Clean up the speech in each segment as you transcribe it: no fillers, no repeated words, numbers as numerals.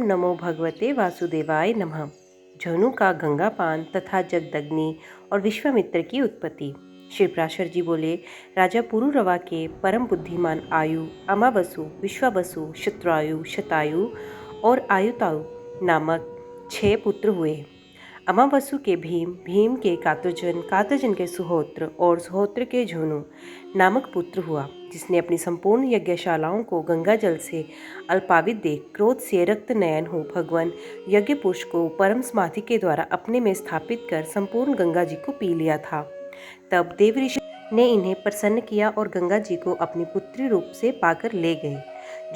ओम नमो भगवते वासुदेवाय नमः। जनु का गंगापान तथा जगदग्नि और विश्वामित्र की उत्पत्ति। श्री पराशर जी बोले, राजा पुरुरवा के परम बुद्धिमान आयु, अमावसु, विश्वावसु, शत्रायु, शतायु और आयुतायु नामक 6 पुत्र हुए। अमावसु के भीम, भीम के कातुजन, कातुजन के सुहोत्र और सुहोत्र के झुनु नामक पुत्र हुआ, जिसने अपनी संपूर्ण यज्ञशालाओं को गंगा जल से अल्पावित देख क्रोध से रक्त नयन हो भगवान यज्ञ पुरुष को परम समाधि के द्वारा अपने में स्थापित कर संपूर्ण गंगा जी को पी लिया था। तब देव ऋषि ने इन्हें प्रसन्न किया और गंगा जी को अपनी पुत्री रूप से पाकर ले गए।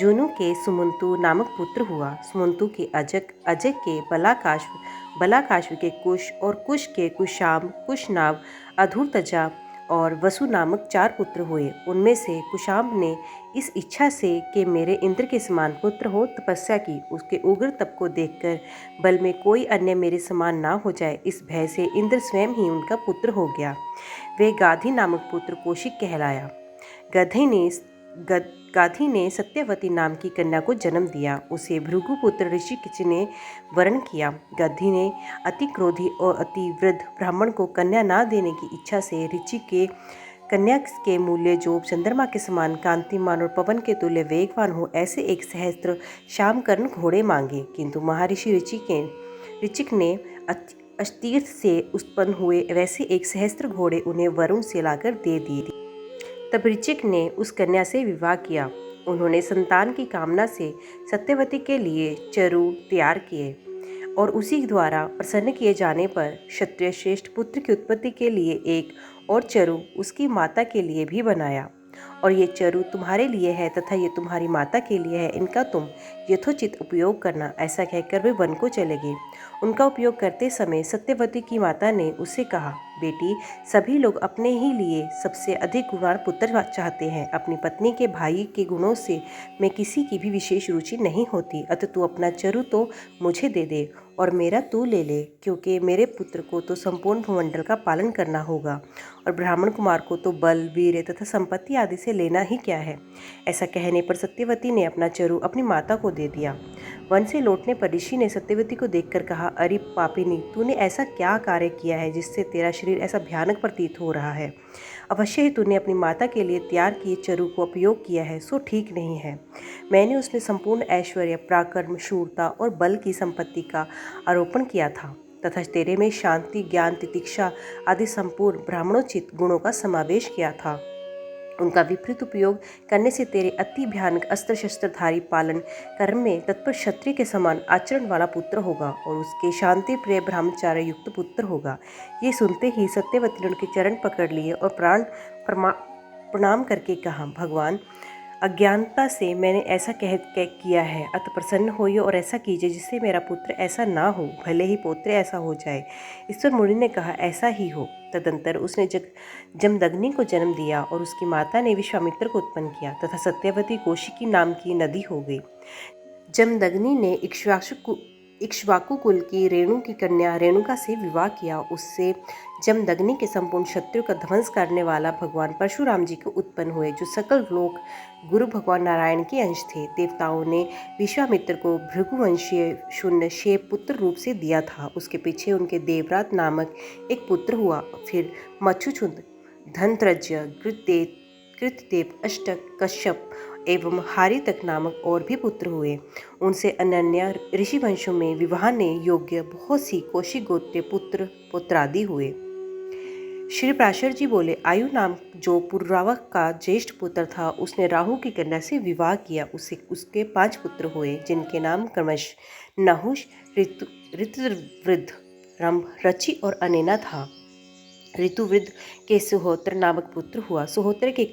जूनु के सुमंतु नामक पुत्र हुआ। सुमंतु के अजक, अजक के बलाकाश्व, बलाकाश्व के कुश और कुश के कुशाम, कुशनाव, अधूर्तजा और वसु नामक 4 पुत्र हुए। उनमें से कुशाम ने इस इच्छा से कि मेरे इंद्र के समान पुत्र हो तपस्या की। उसके उग्र तप को देखकर बल में कोई अन्य मेरे समान ना हो जाए, इस भय से इंद्र स्वयं ही उनका पुत्र हो गया। वे गाधी नामक पुत्र कौशिक कहलाया। गाधी ने सत्यवती नाम की कन्या को जन्म दिया। उसे भृगु पुत्र ऋषिकेश ने वरण किया। गाधी ने अति क्रोधी और अति वृद्ध ब्राह्मण को कन्या ना देने की इच्छा से ऋषि के कन्या के मूल्य जो चंद्रमा के समान कांतिमान और पवन के तुल्य वेगवान हो ऐसे एक सहस्त्र श्यामकर्ण घोड़े मांगे, किंतु महर्षि ऋचिक ने अस्तीर्थ से उत्पन्न हुए वैसे एक सहस्त्र घोड़े उन्हें वरुण से लाकर दे दिए। तब ऋचिक ने उस कन्या से विवाह किया। उन्होंने संतान की कामना से सत्यवती के लिए चरु तैयार किए और उसी द्वारा प्रसन्न किए जाने पर क्षत्रिय श्रेष्ठ पुत्र की उत्पत्ति के लिए एक और चरु उसकी माता के लिए भी बनाया। और ये चरु तुम्हारे लिए है तथा ये तुम्हारी माता के लिए है, इनका तुम यथोचित उपयोग करना। ऐसा कहकर वे वन को चले गए। उनका उपयोग करते समय सत्यवती की माता ने उससे कहा, बेटी, सभी लोग अपने ही लिए सबसे अधिक गुणवान पुत्र चाहते हैं। अपनी पत्नी के भाई के गुणों से मैं किसी की भी विशेष रुचि नहीं होती, अतः तू अपना चरु तो मुझे दे दे और मेरा तू ले ले, क्योंकि मेरे पुत्र को तो संपूर्ण भूमंडल का पालन करना होगा और ब्राह्मण कुमार को तो बल, वीर्य तथा संपत्ति आदि से लेना ही क्या है। ऐसा कहने पर सत्यवती ने अपना चरु अपनी माता को दे दिया। वन से लौटने पर ऋषि ने सत्यवती को देखकर कहा, अरे पापिनी, तूने ऐसा क्या कार्य किया है जिससे तेरा शरीर ऐसा भयानक प्रतीत हो रहा है। अवश्य ही तूने अपनी माता के लिए तैयार किए चरु को उपयोग किया है, सो ठीक नहीं है। मैंने उसमें संपूर्ण ऐश्वर्य, पराक्रम, शूरता और बल की संपत्ति का आरोपण किया था तथा तेरे में शांति, ज्ञान, तितिक्षा आदि संपूर्ण ब्राह्मणोचित गुणों का समावेश किया था। उनका विपरीत उपयोग करने से तेरे अति भयानक अस्त्र शस्त्रधारी पालन कर्म में तत्पर क्षत्रिय के समान आचरण वाला पुत्र होगा और उसके शांति प्रिय ब्रह्मचार्य युक्त पुत्र होगा। ये सुनते ही सत्यवती ने उनके चरण पकड़ लिए और प्रणाम करके कहा, भगवान, अज्ञानता से मैंने ऐसा कह किया है, अतः प्रसन्न होइए और ऐसा कीजिए जिससे मेरा पुत्र ऐसा ना हो, भले ही पौत्र ऐसा हो जाए। ईश्वर मुनि ने कहा, ऐसा ही हो। तदंतर उसने जमदग्नि को जन्म दिया और उसकी माता ने विश्वामित्र को उत्पन्न किया तथा सत्यवती कौशिकी नाम की नदी हो गई। जमदग्नि ने इक्ष्वाकु कुल की रेणु की कन्या रेणुका से विवाह किया। उससे जमदग्नि के संपूर्ण शत्रु का ध्वंस करने वाला भगवान परशुराम जी को उत्पन्न हुए, जो सकल लोक गुरु भगवान नारायण के अंश थे। देवताओं ने विश्वामित्र को भृगुवंशीय शून्य शेप पुत्र रूप से दिया था। उसके पीछे उनके देवरात नामक एक पुत्र हुआ। फिर मच्छुछुंद, धनत्रज्य, कृतदेव, अष्टक, कश्यप एवं हारितक नामक और भी पुत्र हुए। उनसे अनन्या ऋषि वंशों में विवाह ने योग्य बहुत सी कौशिक गोत्रीय पुत्र पुत्रादि हुए। श्री पराशर जी बोले, आयु नाम जो पुरुरवा का ज्येष्ठ पुत्र था, उसने राहु की कन्या से विवाह किया। उसके 5 पुत्र हुए, जिनके नाम क्रमश नहुष, ऋतुवृद्ध, रंभ, रचि और अनेना था। ऋतुवृद्ध के सुहोत्र नामक पुत्र हुआ। सुहोत्र के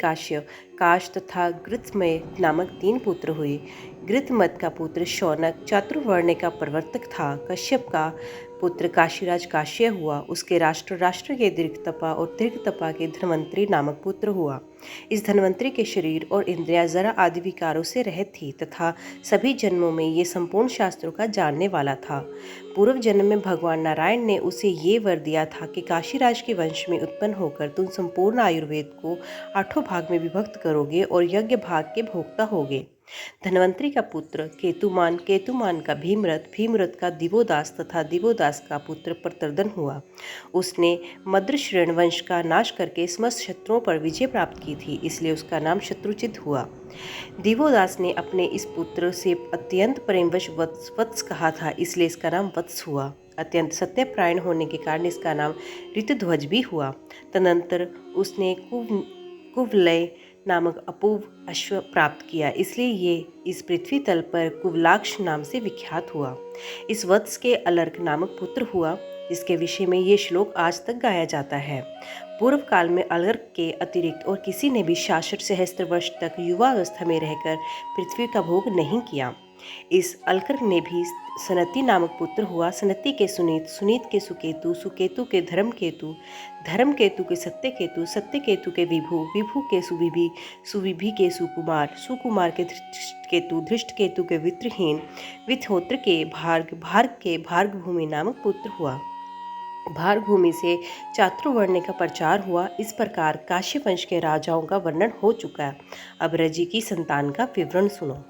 काश तथा गृत्मय नामक 3 पुत्र हुए। गृतमत का पुत्र शौनक चातुर्वर्ण का प्रवर्तक था। कश्यप का पुत्र काशीराज काश्य हुआ। उसके राष्ट्र के दीर्घतपा और दीर्घतपा के धन्वंतरी नामक पुत्र हुआ। इस धन्वंतरी के शरीर और इंद्रियां जरा आदि विकारों से रहित थी तथा सभी जन्मों में ये संपूर्ण शास्त्रों का जानने वाला था। पूर्व जन्म में भगवान नारायण ने उसे ये वर दिया था कि काशीराज के वंश में उत्पन्न होकर तुम संपूर्ण आयुर्वेद को 8 भाग में विभक्त करोगे और यज्ञ भाग के भोक्ता होगे। धन्वंतरि का पुत्र केतुमान, केतुमान का भीमरथ, भीमरथ का दिवोदास तथा दिवोदास का पुत्र प्रतर्दन हुआ। उसने मद्रश्रेण वंश का नाश करके समस्त शत्रुओं पर विजय प्राप्त की थी, इसलिए उसका नाम शत्रुजित हुआ। दिवोदास ने अपने इस पुत्र से अत्यंत प्रेमवश वत्स वत्स कहा था, इसलिए इसका नाम वत्स हुआ। अत्यंत सत्यपरायण होने के कारण इसका नाम ऋतुध्वज भी हुआ। तदनंतर उसने कुवलय नामक अपूर्व अश्व प्राप्त किया, इसलिए ये इस पृथ्वी तल पर कुवलाक्ष नाम से विख्यात हुआ। इस वत्स के अलर्क नामक पुत्र हुआ, जिसके विषय में ये श्लोक आज तक गाया जाता है। पूर्व काल में अलर्क के अतिरिक्त और किसी ने भी 66 सहस्त्र वर्ष तक युवावस्था में रहकर पृथ्वी का भोग नहीं किया। इस अलर्क ने भी सनति नामक पुत्र हुआ। सनति के सुनीत, सुनीत के सुकेतु, सुकेतु के धर्मकेतु, धर्मकेतु के सत्यकेतु, सत्यकेतु के विभु, विभु के सुविभि, सुविभि के सुकुमार, सुकुमार के धृष्टकेतु, धृष्टकेतु के वित्रहीन, वित्होत्र के भार्ग, भार्ग के भार्गभूमि नामक पुत्र हुआ। भार्गभूमि से चातुर्वर्ण का प्रचार हुआ। इस प्रकार काश्य वंश के राजाओं का वर्णन हो चुका है। अब रजि की संतान का विवरण सुनो।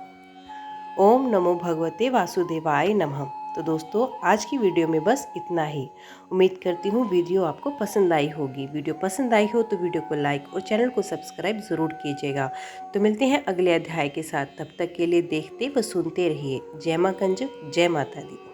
ओम नमो भगवते वासुदेवाय नमः। तो दोस्तों, आज की वीडियो में बस इतना ही। उम्मीद करती हूँ वीडियो आपको पसंद आई होगी। वीडियो पसंद आई हो तो वीडियो को लाइक और चैनल को सब्सक्राइब ज़रूर कीजिएगा। तो मिलते हैं अगले अध्याय के साथ। तब तक के लिए देखते व सुनते रहिए। जय मां कंज, जय माता दी।